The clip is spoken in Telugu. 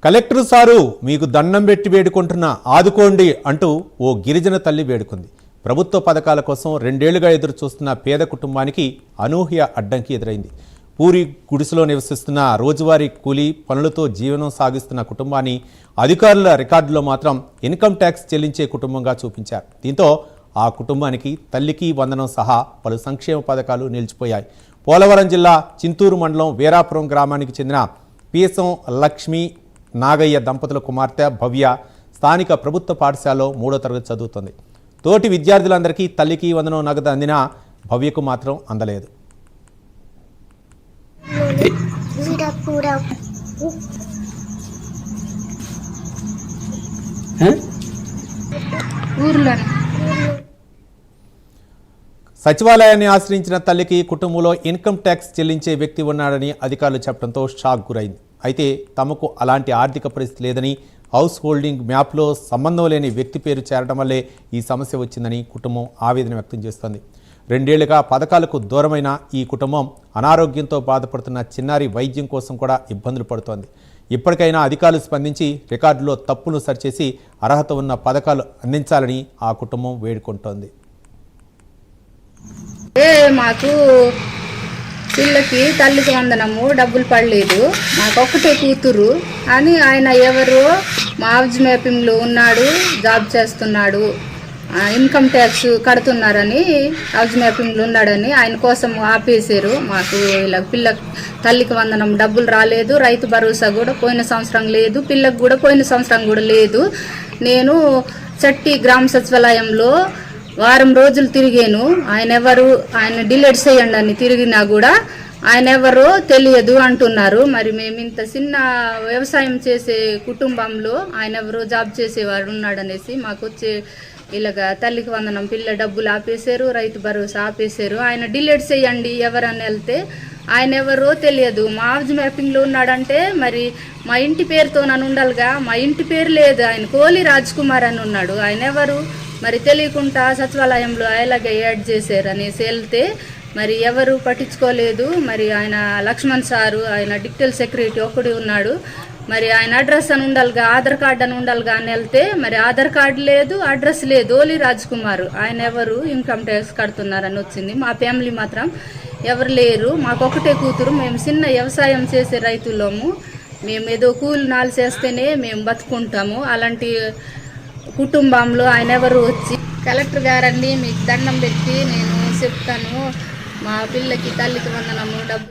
కలెక్టర్ సారు మీకు దండం పెట్టి వేడుకుంటున్న ఆదుకోండి అంటూ ఓ గిరిజన తల్లి వేడుకుంది. ప్రభుత్వ పథకాల కోసం 2 ఏళ్లుగా ఎదురు చూస్తున్న పేద కుటుంబానికి అనూహ్య అడ్డంకి ఎదురైంది. పూరి గుడిసెలో నివసిస్తున్న రోజువారీ కూలీ పనులతో జీవనం సాగిస్తున్న కుటుంబాన్ని అధికారుల రికార్డులో మాత్రం ఇన్కమ్ ట్యాక్స్ చెల్లించే కుటుంబంగా చూపించారు. దీంతో ఆ కుటుంబానికి తల్లికి వందనం సహా పలు సంక్షేమ పథకాలు నిలిచిపోయాయి. పోలవరం జిల్లా చింతూరు మండలం వీరాపురం గ్రామానికి చెందిన పీసం లక్ష్మి నాగయ్య దంపతుల కుమార్తె భవ్య స్థానిక ప్రభుత్వ పాఠశాలలో 3వ తరగతి చదువుతుంది. తోటి విద్యార్థులందరికీ తల్లికి వందనం నగదు అందినా భవ్యకు మాత్రం అందలేదు. సచివాలయాన్ని ఆశ్రయించిన తల్లికి కుటుంబంలో ఇన్కమ్ ట్యాక్స్ చెల్లించే వ్యక్తి ఉన్నాడని అధికారులు చెప్పడంతో షాక్ గురైంది. అయితే తమకు అలాంటి ఆర్థిక పరిస్థితి లేదని, హౌస్ హోల్డింగ్ మ్యాప్లో సంబంధం లేని వ్యక్తి పేరు చేరడం వల్లే ఈ సమస్య వచ్చిందని కుటుంబం ఆవేదన వ్యక్తం చేస్తోంది. 2 ఏళ్లుగా పథకాలకు దూరమైన ఈ కుటుంబం అనారోగ్యంతో బాధపడుతున్న చిన్నారి వైద్యం కోసం కూడా ఇబ్బందులు పడుతోంది. ఇప్పటికైనా అధికారులు స్పందించి రికార్డులో తప్పును సరిచేసి అర్హత ఉన్న పథకాలు అందించాలని ఆ కుటుంబం వేడుకుంటోంది. మాకు పిల్లకి తల్లికి వందనము డబ్బులు పడలేదు, మాకు ఒక్కటే కూతురు అని ఆయన ఎవరు మా హౌస్ మ్యాపింగ్లో ఉన్నాడు, జాబ్ చేస్తున్నాడు, ఇన్కమ్ ట్యాక్స్ కడుతున్నారని హౌస్ మ్యాపింగ్లో ఉన్నాడని ఆయన కోసం ఆపేశారు. మాకు ఇలా పిల్ల తల్లికి వందనం డబ్బులు రాలేదు, రైతు భరోసా కూడా పోయిన సంవత్సరం లేదు, పిల్లకు కూడా పోయిన సంవత్సరం కూడా లేదు. నేను చట్టి గ్రామ సచివాలయంలో వారం రోజులు తిరిగాను. ఆయన డిలీట్ చేయండి అని తిరిగినా కూడా ఆయన ఎవరో తెలియదు అంటున్నారు. మరి మేము ఇంత చిన్న వ్యవసాయం చేసే కుటుంబంలో ఆయన ఎవరో జాబ్ చేసేవాడు ఉన్నాడనేసి మాకు వచ్చే ఇలాగా తల్లికి వందనం పిల్ల డబ్బులు ఆపేశారు, రైతు భరోసా ఆపేశారు. ఆయన డిలీట్ చేయండి ఎవరని వెళ్తే ఆయన ఎవరో తెలియదు. మా హౌస్ మ్యాపింగ్లో ఉన్నాడంటే మరి మా ఇంటి పేరుతో నన్ను ఉండాలిగా, మా ఇంటి పేరు లేదు, ఆయన కోలి రాజ్ కుమార్ అని ఉన్నాడు. ఆయన ఎవరు మరి తెలియకుండా సచివాలయంలో అలాగే యాడ్ చేశారు అనేసి వెళ్తే మరి ఎవరు పట్టించుకోలేదు. మరి ఆయన లక్ష్మణ్ సారు, ఆయన డిజిటల్ సెక్రటరీ ఒక్కడే ఉన్నాడు. మరి ఆయన అడ్రస్ అని ఉండాలిగా, ఆధార్ కార్డు అని ఉండాలిగా అని వెళ్తే మరి ఆధార్ కార్డు లేదు, అడ్రస్ లేదు. ఓలి రాజ్ కుమార్ ఆయన ఎవరు ఇన్కమ్ ట్యాక్స్ కడుతున్నారని వచ్చింది. మా ఫ్యామిలీ మాత్రం ఎవరు లేరు, మాకు ఒకటే కూతురు, మేము చిన్న వ్యవసాయం చేసే రైతులము, మేము ఏదో కూలి నాలు చేస్తేనే మేము బతుకుంటాము. అలాంటి కుటుంబంలో ఆయన ఎవరు వచ్చి కలెక్టర్ గారండి మీకు దండం పెట్టి నేను చెప్తాను, మా పిల్లకి తల్లికి వందనము డబ్బు